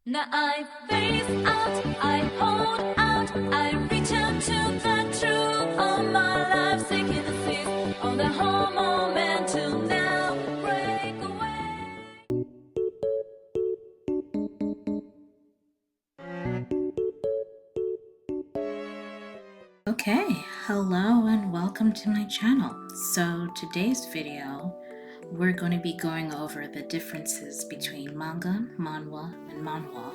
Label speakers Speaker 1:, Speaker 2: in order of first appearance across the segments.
Speaker 1: Now I face out, I hold out, I reach out to the truth. All my life seeking the seas of the whole moment till now break away.
Speaker 2: Okay, hello and welcome to my channel. So today's video, we're going to be going over the differences between manga, manhwa, and manhwa,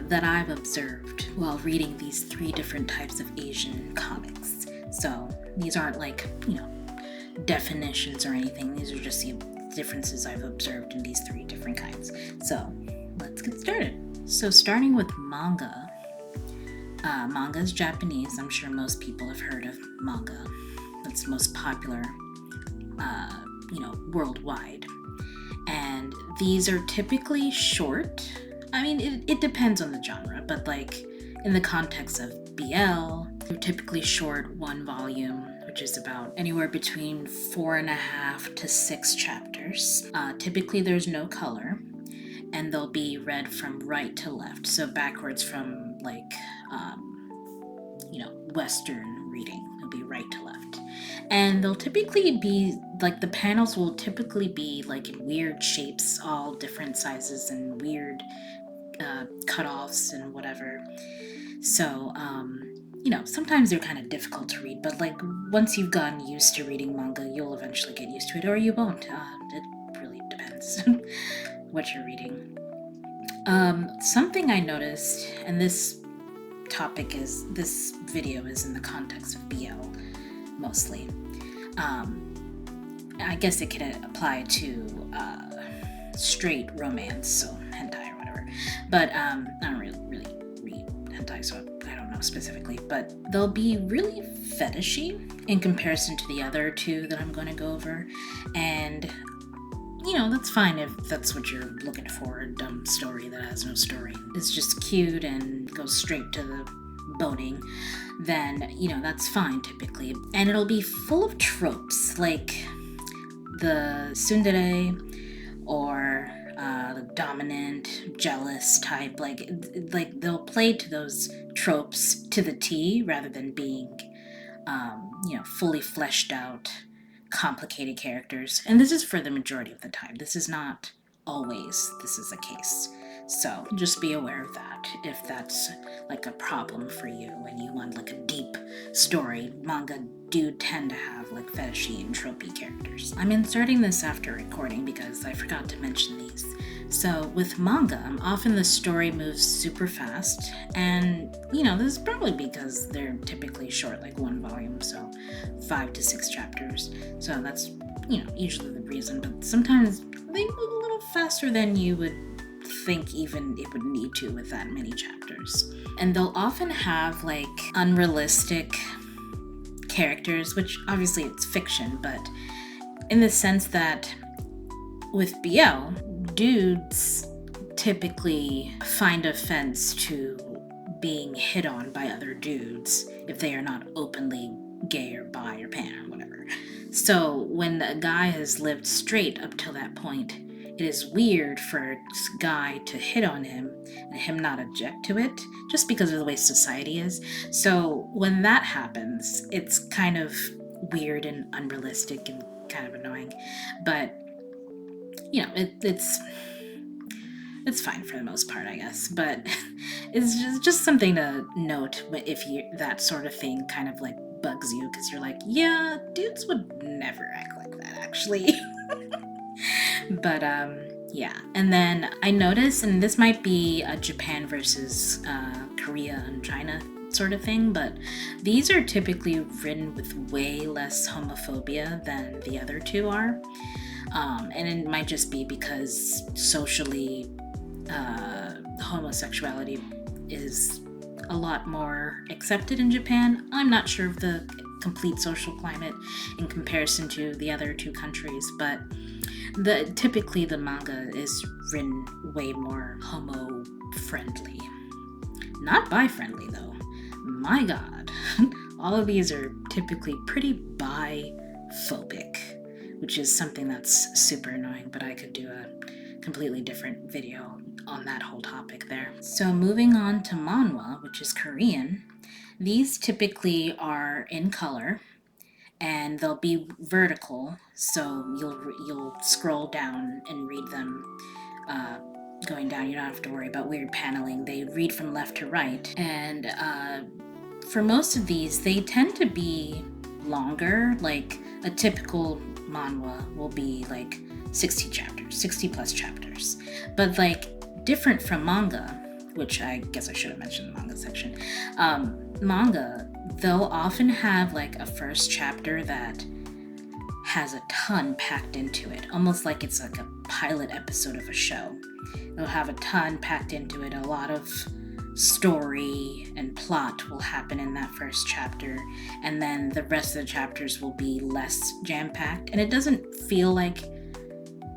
Speaker 2: that I've observed while reading these three different types of Asian comics. So these aren't like, definitions or anything. These are just the differences I've observed in these three different kinds. So let's get started. So starting with manga. Manga is Japanese. I'm sure most people have heard of manga. That's most popular, worldwide. And these are typically short. I mean, it depends on the genre, but like in the context of BL, they're typically short, one volume, which is about anywhere between 4.5 to 6 chapters. Typically, there's no color, and they'll be read from right to left, so backwards from like Western reading. It'll be right to left, and they'll typically be like the panels will typically be like in weird shapes, all different sizes and weird cutoffs and whatever. So sometimes they're kind of difficult to read, but like once you've gotten used to reading manga, you'll eventually get used to it, or you won't. It really depends what you're reading. Something I noticed, and this video is in the context of BL mostly. I guess it could apply to straight romance, so hentai or whatever. But I don't really read hentai, so I don't know specifically. But they'll be really fetishy in comparison to the other two that I'm going to go over, and that's fine if that's what you're looking for, a dumb story that has no story. It's just cute and goes straight to the boning, then, that's fine typically. And it'll be full of tropes, like the tsundere or the dominant, jealous type. Like they'll play to those tropes to the T rather than being, fully fleshed out complicated characters, and this is for the majority of the time. This is not always the case, so just be aware of that if that's like a problem for you and you want like a deep story. Manga do tend to have like fetishy and tropey characters. I'm inserting this after recording because I forgot to mention these. So with manga, often the story moves super fast, and this is probably because they're typically short, like one volume, so 5 to 6 chapters. So that's usually the reason, but sometimes they move a little faster than you would think even it would need to with that many chapters. And they'll often have like unrealistic characters, which obviously it's fiction, but in the sense that with BL, dudes typically find offense to being hit on by other dudes if they are not openly gay or bi or pan or whatever. So when a guy has lived straight up till that point, it is weird for a guy to hit on him and him not object to it, just because of the way society is. So when that happens, it's kind of weird and unrealistic and kind of annoying. But it's fine for the most part, I guess. But it's just something to note if that sort of thing kind of like bugs you, because you're like, yeah, dudes would never act like that actually. But yeah. And then I noticed, and this might be a Japan versus Korea and China sort of thing, but these are typically written with way less homophobia than the other two are. And it might just be because socially homosexuality is a lot more accepted in Japan. I'm not sure of the complete social climate in comparison to the other two countries, but typically the manga is written way more homo friendly. Not bi friendly though. My god. All of these are typically pretty bi phobic, which is something that's super annoying, but I could do a completely different video on that whole topic there. So moving on to Manhwa, which is Korean, these typically are in color and they'll be vertical, so you'll scroll down and read them going down. You don't have to worry about weird paneling. They read from left to right, and for most of these, they tend to be longer. Like a typical manhwa will be like 60 chapters, 60 plus chapters. But like different from manga, which I guess I should have mentioned in the manga section, manga, they'll often have like a first chapter that has a ton packed into it, almost like it's like a pilot episode of a show. It'll have a ton packed into it. A lot of story and plot will happen in that first chapter, and then the rest of the chapters will be less jam-packed. And it doesn't feel like,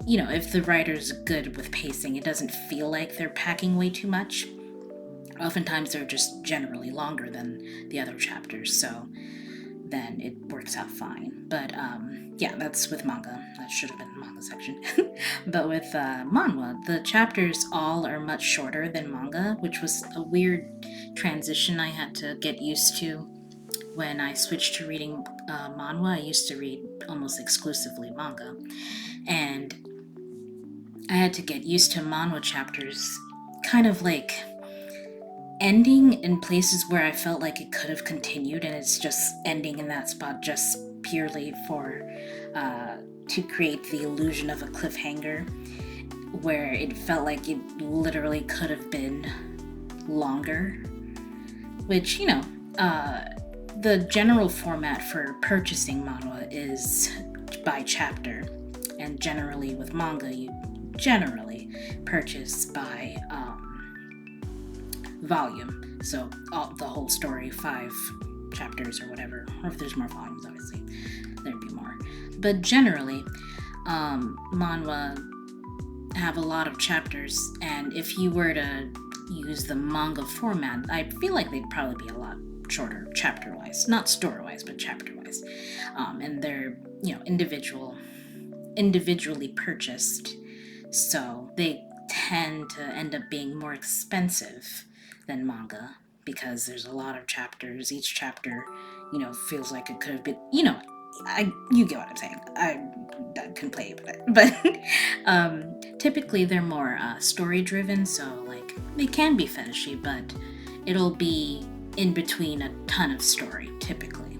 Speaker 2: you know, if the writer's good with pacing, it doesn't feel like they're packing way too much. Oftentimes they're just generally longer than the other chapters, so then it works out fine. But yeah, that's with manga. That should have been the manga section. But with manhwa, the chapters all are much shorter than manga, which was a weird transition I had to get used to when I switched to reading manhwa. I used to read almost exclusively manga, and I had to get used to manhwa chapters kind of like ending in places where I felt like it could have continued, and it's just ending in that spot just purely for to create the illusion of a cliffhanger, where it felt like it literally could have been longer. Which, you know, the general format for purchasing manhwa is by chapter, and generally with manga you generally purchase by volume, so the whole story, 5 chapters or whatever, or if there's more volumes, obviously there'd be more, but generally manhwa have a lot of chapters, and if you were to use the manga format, I feel like they'd probably be a lot shorter chapter wise, not story wise, but chapter wise, and they're, you know, individually purchased, so they tend to end up being more expensive than manga, because there's a lot of chapters. Each chapter, you know, feels like it could have been, you know, you get what I'm saying. I couldn't play with it, but typically they're more story driven, so like they can be fetishy, but it'll be in between a ton of story typically.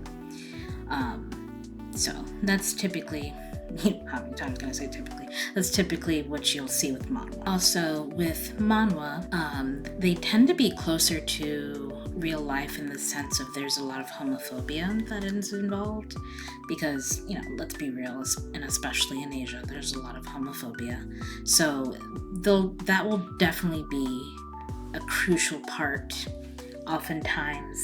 Speaker 2: So that's typically, how many times can I say typically? That's typically what you'll see with manhwa. Also, with manhwa, they tend to be closer to real life in the sense of there's a lot of homophobia that is involved, because, you know, let's be real, and especially in Asia, there's a lot of homophobia. So that will definitely be a crucial part. Oftentimes,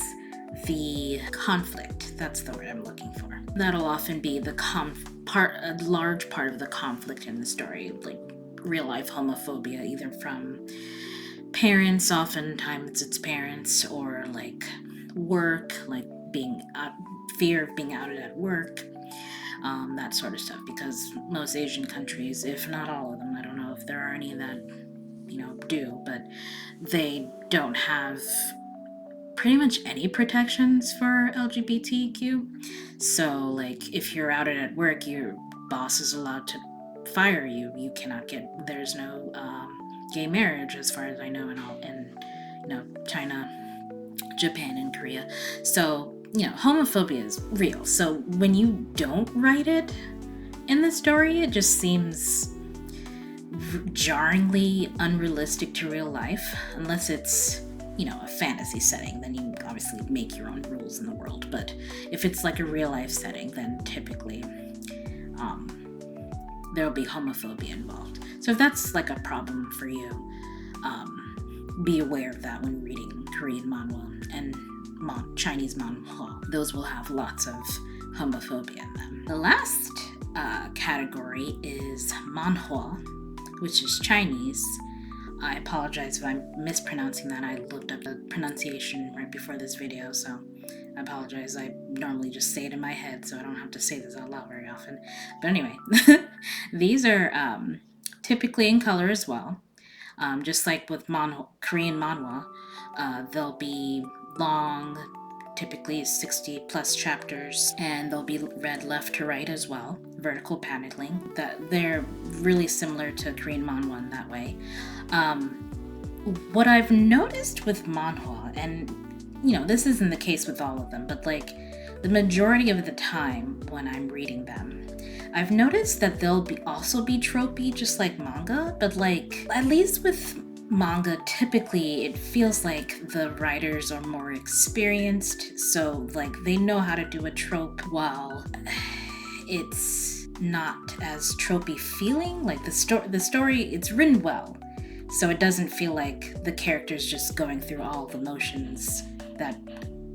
Speaker 2: the conflict, that's the word I'm looking for. That'll often be the a large part of the conflict in the story, like real life homophobia, either from parents, oftentimes it's parents, or like work, like fear of being outed at work, that sort of stuff, because most Asian countries, if not all of them, I don't know if there are any that, you know, do, but they don't have pretty much any protections for LGBTQ. So like if you're outed at work, your boss is allowed to fire you. You cannot there's no gay marriage, as far as I know, in you know, China, Japan, and Korea. So, you know, homophobia is real. So when you don't write it in the story, it just seems jarringly unrealistic to real life, unless it's, you know, a fantasy setting. Then you obviously make your own rules in the world. But if it's like a real life setting, then typically there'll be homophobia involved. So if that's like a problem for you, be aware of that when reading Korean manhwa and Chinese manhwa. Those will have lots of homophobia in them. The last category is Manhua, which is Chinese. I apologize if I'm mispronouncing that. I looked up the pronunciation right before this video, so I apologize. I normally just say it in my head, so I don't have to say this out loud very often. But anyway, these are typically in color as well. Just like with Korean manhwa, they'll be long, typically 60 plus chapters, and they'll be read left to right as well, vertical paneling. That they're really similar to Korean manhwa in that way. What I've noticed with manhwa, and this isn't the case with all of them, but like the majority of the time when I'm reading them, I've noticed that they'll also be tropey, just like manga, but like at least with manga, typically it feels like the writers are more experienced, so like they know how to do a trope while it's not as tropey feeling. Like the story, it's written well, so it doesn't feel like the character's just going through all the motions that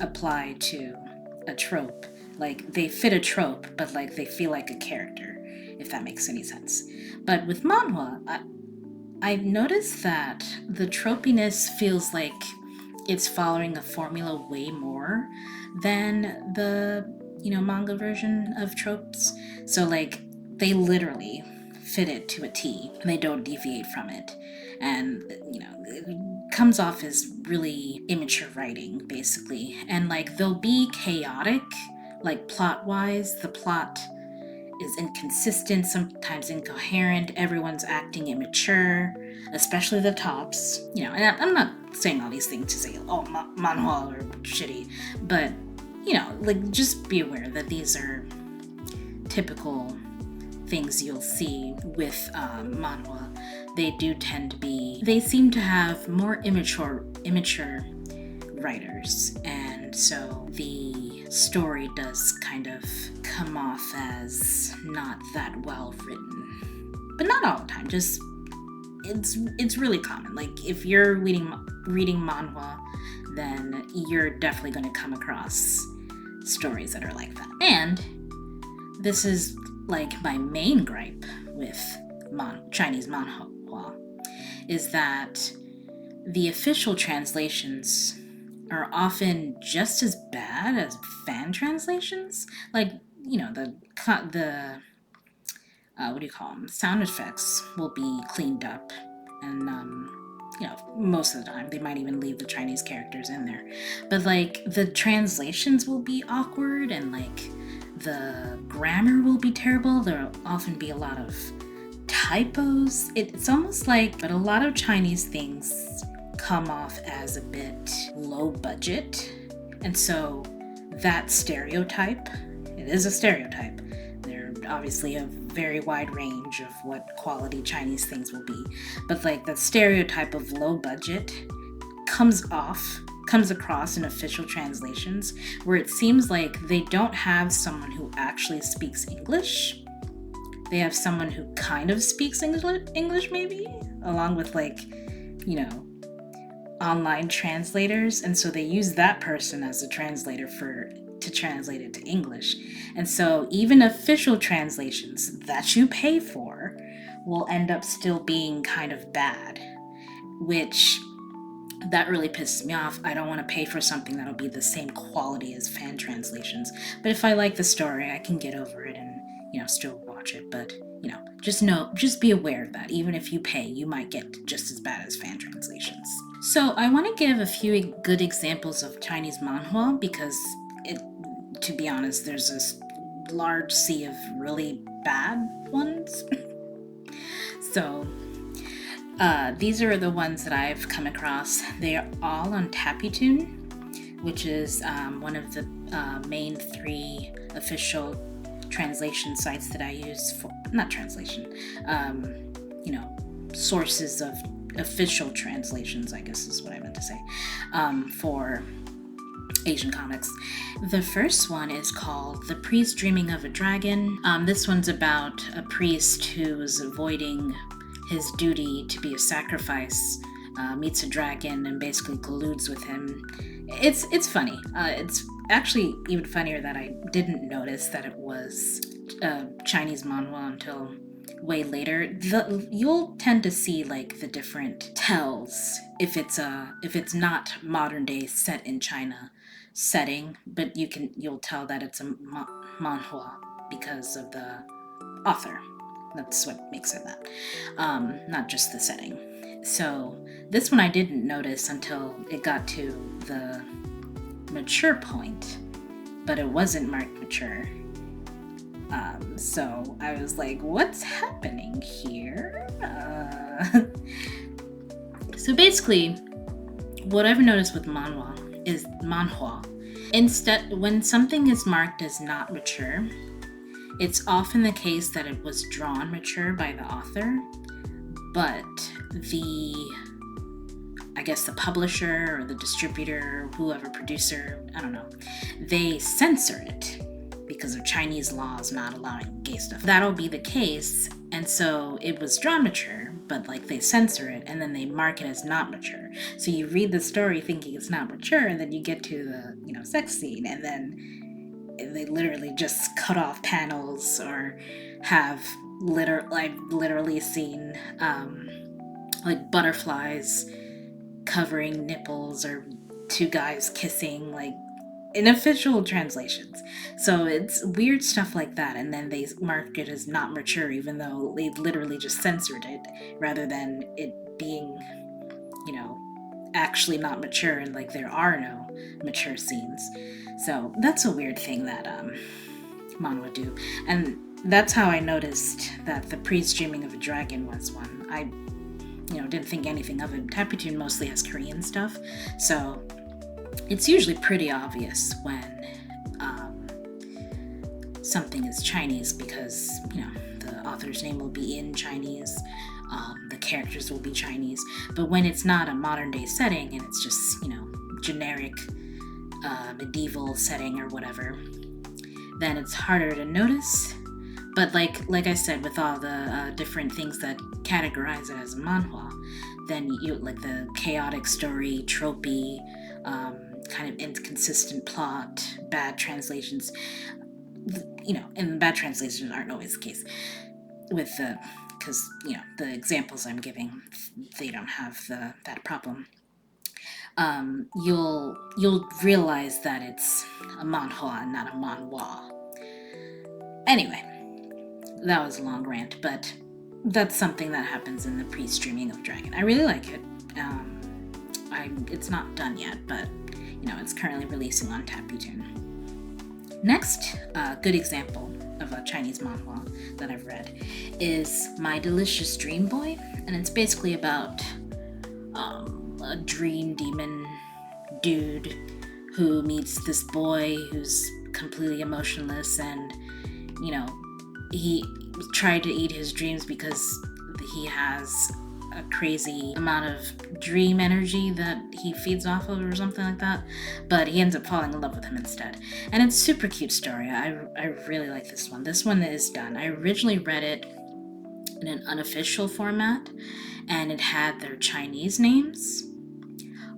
Speaker 2: apply to a trope. Like they fit a trope, but like they feel like a character, if that makes any sense. But with manhwa, I've noticed that the tropiness feels like it's following a formula way more than the manga version of tropes. So like they literally fit it to a T and they don't deviate from it. And it comes off as really immature writing, basically. And like they'll be chaotic, like plot wise. The plot is inconsistent, sometimes incoherent. Everyone's acting immature, especially the tops. And I'm not saying all these things to say, oh, manhwa are shitty, but like just be aware that these are typical things you'll see with manhwa. They seem to have more immature writers, and so the story does kind of come off as not that well written. But not all the time, just it's really common. Like if you're reading manhwa, then you're definitely going to come across stories that are like that. And this is like my main gripe with Chinese manhwa, is that the official translations are often just as bad as fan translations. Like the what do you call them? Sound effects will be cleaned up, and most of the time they might even leave the Chinese characters in there. But like the translations will be awkward, and like the grammar will be terrible. There'll often be a lot of typos. It's almost like, but a lot of Chinese things come off as a bit low budget, and so that stereotype, it is a stereotype. There are obviously a very wide range of what quality Chinese things will be, but like that stereotype of low budget comes across in official translations, where it seems like they don't have someone who actually speaks English. They have someone who kind of speaks English maybe, along with like online translators, and so they use that person as a translator to translate it to English. And so even official translations that you pay for will end up still being kind of bad, which that really pisses me off. I don't want to pay for something that'll be the same quality as fan translations. But if I like the story, I can get over it and still watch it. But just be aware of that. Even if you pay, you might get just as bad as fan translations. So I want to give a few good examples of Chinese manhwa, because to be honest, there's this large sea of really bad ones. So these are the ones that I've come across. They are all on Tapitoon, which is one of the main 3 official translation sites that I use for, not translation, sources of official translations, I guess is what I meant to say, for Asian comics. The first one is called The Priest Dreaming of a Dragon. This one's about a priest who is avoiding his duty to be a sacrifice, meets a dragon and basically colludes with him. It's funny. It's actually even funnier that I didn't notice that it was Chinese manhwa until way later. You'll tend to see like the different tells if it's not modern day set in China, setting, but you'll tell that it's a manhua because of the author. That's what makes it that, not just the setting. So this one I didn't notice until it got to the mature point, but it wasn't marked mature. So I was like, what's happening here? So basically, what I've noticed with manhwa, instead, when something is marked as not mature, it's often the case that it was drawn mature by the author, but I guess the publisher or the distributor, whoever, producer, I don't know, they censor it because of Chinese laws not allowing gay stuff. That'll be the case, and so it was drawn mature, but like they censor it and then they mark it as not mature. So you read the story thinking it's not mature, and then you get to the sex scene, and then they literally just cut off panels or have I've literally seen like butterflies covering nipples or two guys kissing, like in official translations. So it's weird stuff like that, and then they mark it as not mature even though they literally just censored it rather than it being actually not mature, and like there are no mature scenes. So that's a weird thing that Manhwa do, and that's how I noticed that the priest dreaming of a dragon was one. I didn't think anything of it. Tapitoon mostly has Korean stuff, so it's usually pretty obvious when something is Chinese because the author's name will be in Chinese, the characters will be Chinese. But when it's not a modern day setting and it's just generic medieval setting or whatever, then it's harder to notice. But like I said, with all the different things that categorize it as a manhwa, then you like the chaotic story, tropey, kind of inconsistent plot, bad translations. And bad translations aren't always the case with because the examples I'm giving, they don't have that problem. You'll realize that it's a manhwa and not a manhwa. Anyway, that was a long rant, but that's something that happens in the pre-streaming of Dragon. I really like it. It's not done yet, but it's currently releasing on Tapitoon. Next, good example of a Chinese manhwa that I've read is My Delicious Dream Boy, and it's basically about a dream demon dude who meets this boy who's completely emotionless, and he tried to eat his dreams because he has a crazy amount of dream energy that he feeds off of or something like that, but he ends up falling in love with him instead. And it's a super cute story. I really like this one. This one is done. I originally read it in an unofficial format, and it had their Chinese names.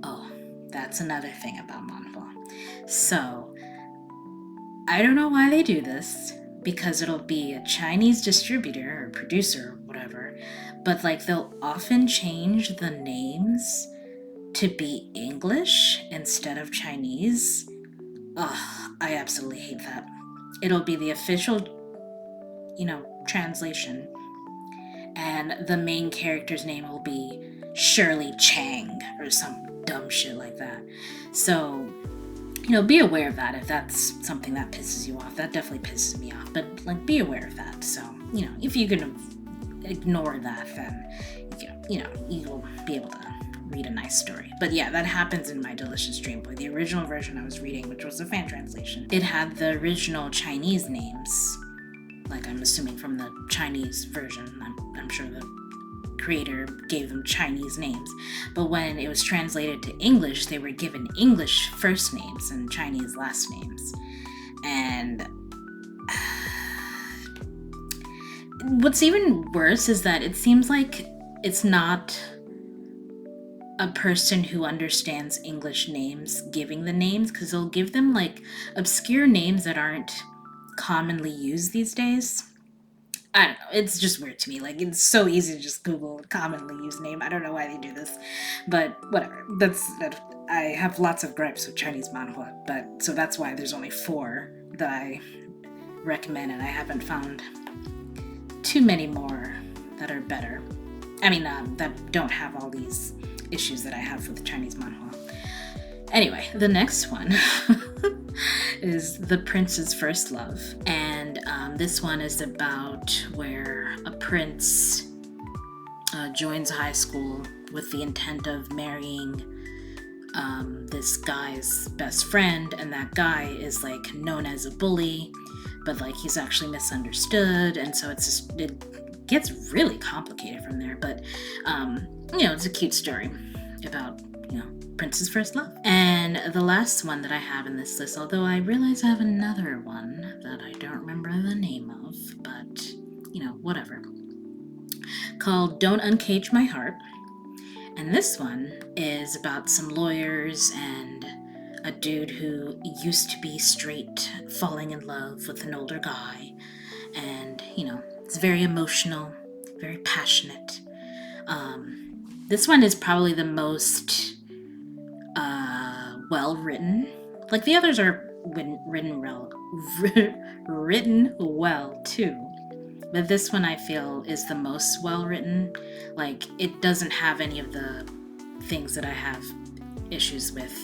Speaker 2: Oh, that's another thing about Manhwa. So I don't know why they do this, because it'll be a Chinese distributor or producer or whatever, but they'll often change the names to be English instead of Chinese. Ugh, I absolutely hate that. It'll be the official, translation, and the main character's name will be Shirley Chang or some dumb shit like that. So be aware of that if that's something that pisses you off. That definitely pisses me off, but be aware of that. So, if you can ignore that, then, you'll be able to read a nice story. But yeah, that happens in My Delicious Dream Boy. The original version I was reading, which was a fan translation, it had the original Chinese names, I'm assuming from the Chinese version. I'm sure the creator gave them Chinese names, but when it was translated to English, they were given English first names and Chinese last names. And what's even worse is that it seems like it's not a person who understands English names giving the names, because they'll give them obscure names that aren't commonly used these days. I don't know. It's just weird to me. Like, it's so easy to just Google commonly used name. I don't know why they do this, but whatever. I have lots of gripes with Chinese manhwa, but so that's why there's only 4 that I recommend, and I haven't found too many more that are better. I mean, that don't have all these issues that I have with Chinese manhwa. Anyway, the next one is The Prince's First Love. And this one is about where a prince joins high school with the intent of marrying this guy's best friend. And that guy is like known as a bully, but like he's actually misunderstood. And so it gets really complicated from there. But, it's a cute story about, Prince's First Love. And the last one that I have in this list, although I realize I have another one that I don't remember the name of, but, whatever, called Don't Uncage My Heart. And this one is about some lawyers and a dude who used to be straight falling in love with an older guy. And, it's very emotional, very passionate. This one is probably the most well written. Like the others are written well too, but this one I feel is the most well written. Like it doesn't have any of the things that I have issues with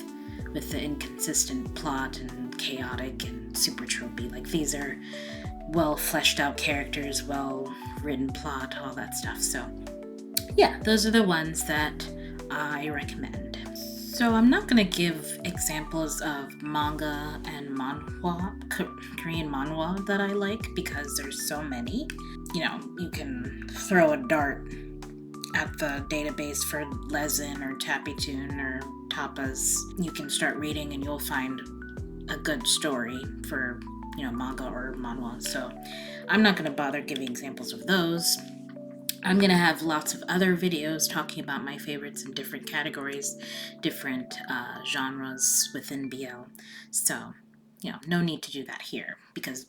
Speaker 2: the inconsistent plot and chaotic and super tropey. Like these are well fleshed out characters, well written plot, all that stuff. So yeah, those are the ones that I recommend. So I'm not going to give examples of manga and manhwa, Korean manhwa that I like because there's so many. You can throw a dart at the database for Lezen or Tappytoon or Tapas. You can start reading and you'll find a good story for, manga or manhwa. So I'm not going to bother giving examples of those. I'm going to have lots of other videos talking about my favorites in different categories, different genres within BL. So, no need to do that here because,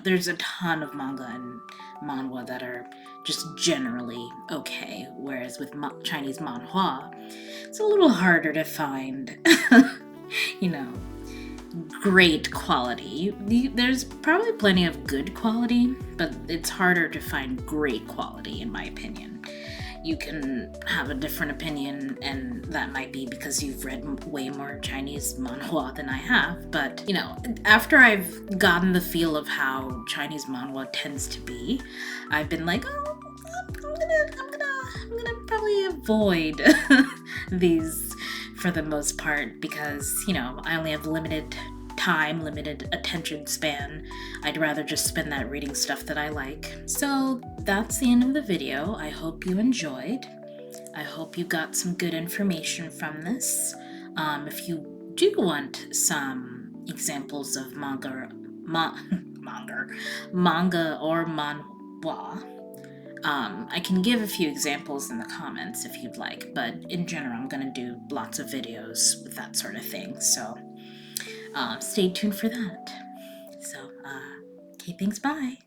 Speaker 2: there's a ton of manga and manhwa that are just generally okay. Whereas with Chinese manhwa, it's a little harder to find, great quality. There's probably plenty of good quality, but it's harder to find great quality, in my opinion. You can have a different opinion, and that might be because you've read way more Chinese manhwa than I have. But, after I've gotten the feel of how Chinese manhwa tends to be, I've been like, I'm gonna probably avoid these for the most part because, I only have limited time, limited attention span. I'd rather just spend that reading stuff that I like. So that's the end of the video. I hope you enjoyed. I hope you got some good information from this. If you do want some examples of manga or manhwa, I can give a few examples in the comments if you'd like, but in general, I'm going to do lots of videos with that sort of thing, so stay tuned for that. So, okay, thanks, bye.